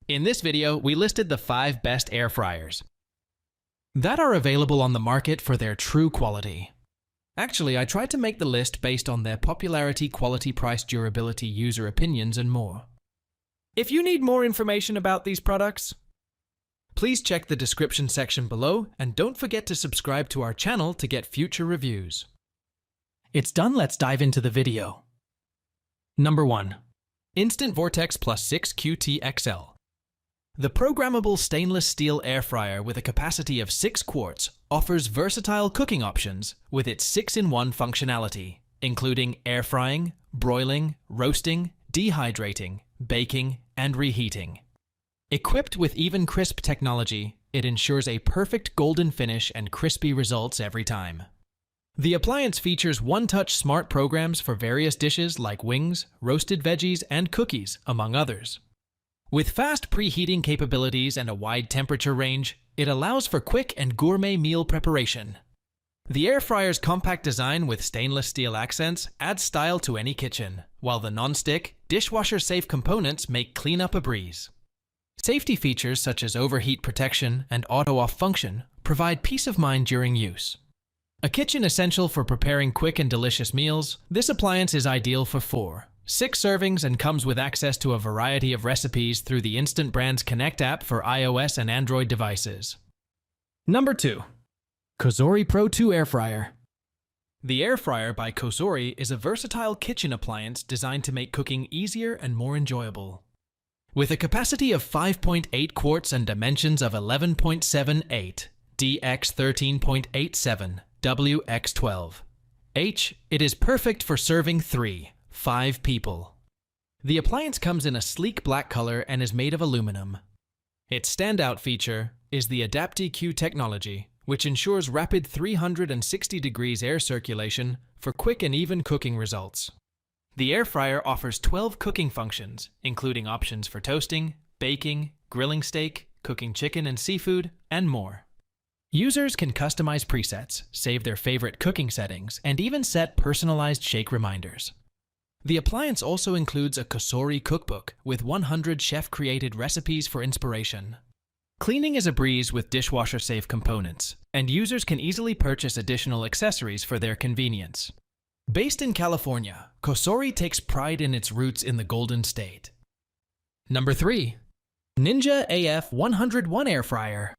In this video, we listed the 5 best air fryers that are available on the market for their true quality. Actually, I tried to make the list based on their popularity, quality, price, durability, user opinions, and more. If you need more information about these products, please check the description section below and don't forget to subscribe to our channel to get future reviews. It's done, let's dive into the video. Number 1. Instant Vortex Plus 6 QT XL. The programmable stainless steel air fryer with a capacity of 6 quarts offers versatile cooking options with its 6-in-1 functionality, including air frying, broiling, roasting, dehydrating, baking, and reheating. Equipped with even crisp technology, it ensures a perfect golden finish and crispy results every time. The appliance features one-touch smart programs for various dishes like wings, roasted veggies, and cookies, among others. With fast preheating capabilities and a wide temperature range, it allows for quick and gourmet meal preparation. The air fryer's compact design with stainless steel accents adds style to any kitchen, while the non-stick, dishwasher-safe components make cleanup a breeze. Safety features such as overheat protection and auto-off function provide peace of mind during use. A kitchen essential for preparing quick and delicious meals, this appliance is ideal for 6 servings and comes with access to a variety of recipes through the Instant Brands Connect app for iOS and Android devices. Number 2. COSORI Pro 2 Air Fryer. The Air Fryer by COSORI is a versatile kitchen appliance designed to make cooking easier and more enjoyable. With a capacity of 5.8 quarts and dimensions of 11.78 dx 13.87 wx12 h, it is perfect for serving 5 people. The appliance comes in a sleek black color and is made of aluminum. Its standout feature is the AdaptEQ technology, which ensures rapid 360 degrees air circulation for quick and even cooking results. The air fryer offers 12 cooking functions, including options for toasting, baking, grilling steak, cooking chicken and seafood, and more. Users can customize presets, save their favorite cooking settings, and even set personalized shake reminders. The appliance also includes a COSORI cookbook with 100 chef-created recipes for inspiration. Cleaning is a breeze with dishwasher-safe components, and users can easily purchase additional accessories for their convenience. Based in California, COSORI takes pride in its roots in the Golden State. Number 3. Ninja AF101 Air Fryer.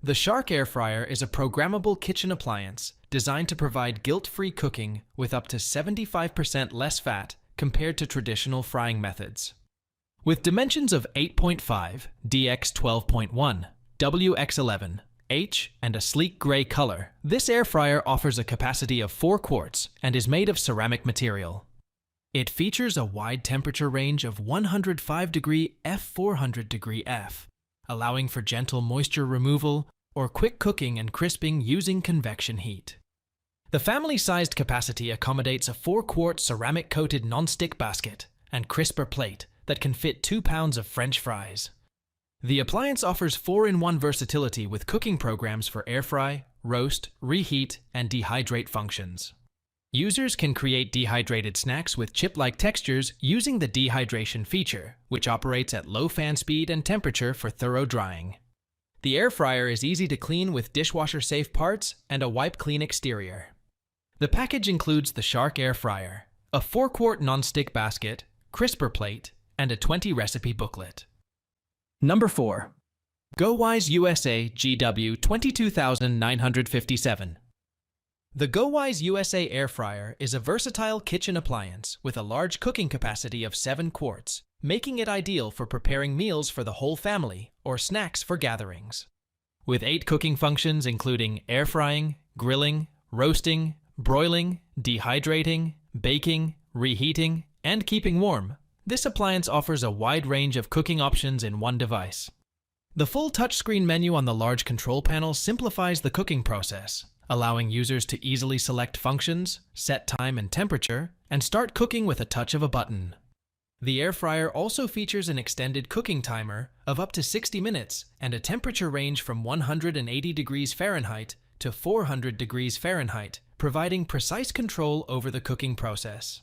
The Shark Air Fryer is a programmable kitchen appliance designed to provide guilt-free cooking with up to 75% less fat compared to traditional frying methods. With dimensions of 8.5 dx 12.1 wx11 h and a sleek gray color, this air fryer offers a capacity of 4 quarts and is made of ceramic material. It features a wide temperature range of 105 degree F 400 degree F, allowing for gentle moisture removal or quick cooking and crisping using convection heat. The family-sized capacity accommodates a 4-quart ceramic-coated non-stick basket and crisper plate that can fit 2 pounds of French fries. The appliance offers 4-in-1 versatility with cooking programs for air fry, roast, reheat, and dehydrate functions. Users can create dehydrated snacks with chip-like textures using the dehydration feature, which operates at low fan speed and temperature for thorough drying. The air fryer is easy to clean with dishwasher-safe parts and a wipe-clean exterior. The package includes the Shark Air Fryer, a 4-quart non-stick basket, crisper plate, and a 20-recipe booklet. Number 4. GoWISE USA GW22957. The GoWISE USA Air Fryer is a versatile kitchen appliance with a large cooking capacity of 7 quarts, making it ideal for preparing meals for the whole family or snacks for gatherings. With 8 cooking functions including air frying, grilling, roasting, broiling, dehydrating, baking, reheating, and keeping warm, this appliance offers a wide range of cooking options in one device. The full touchscreen menu on the large control panel simplifies the cooking process, allowing users to easily select functions, set time and temperature, and start cooking with a touch of a button. The air fryer also features an extended cooking timer of up to 60 minutes and a temperature range from 180 degrees Fahrenheit to 400 degrees Fahrenheit, providing precise control over the cooking process.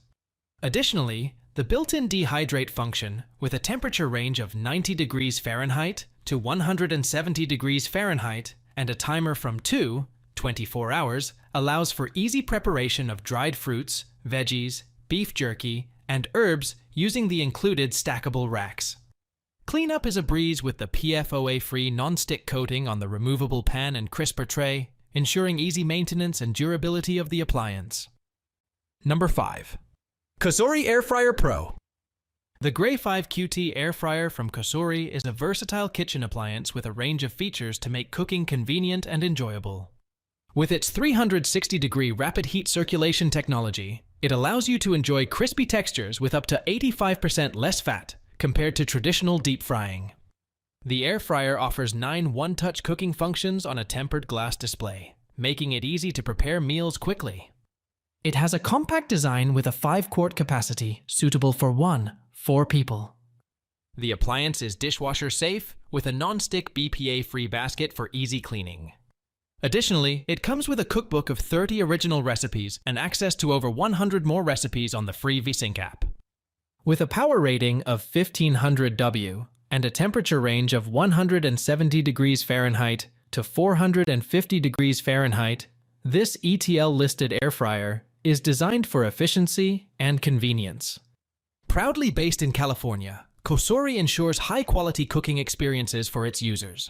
Additionally, The built-in dehydrate function, with a temperature range of 90 degrees Fahrenheit to 170 degrees Fahrenheit and a timer from 24 hours, allows for easy preparation of dried fruits, veggies, beef jerky, and herbs using the included stackable racks. Cleanup is a breeze with the PFOA-free non-stick coating on the removable pan and crisper tray, ensuring easy maintenance and durability of the appliance. Number 5. COSORI Air Fryer Pro. The Gray 5 QT Air Fryer from COSORI is a versatile kitchen appliance with a range of features to make cooking convenient and enjoyable. With its 360-degree rapid heat circulation technology, it allows you to enjoy crispy textures with up to 85% less fat compared to traditional deep frying. The air fryer offers 9 one-touch cooking functions on a tempered glass display, making it easy to prepare meals quickly. It has a compact design with a 5-quart capacity, suitable for 4 people. The appliance is dishwasher safe with a non-stick BPA-free basket for easy cleaning. Additionally, it comes with a cookbook of 30 original recipes and access to over 100 more recipes on the free VSync app. With a power rating of 1500 W and a temperature range of 170 degrees Fahrenheit to 450 degrees Fahrenheit, this ETL-listed air fryer is designed for efficiency and convenience. Proudly based in California, COSORI ensures high-quality cooking experiences for its users.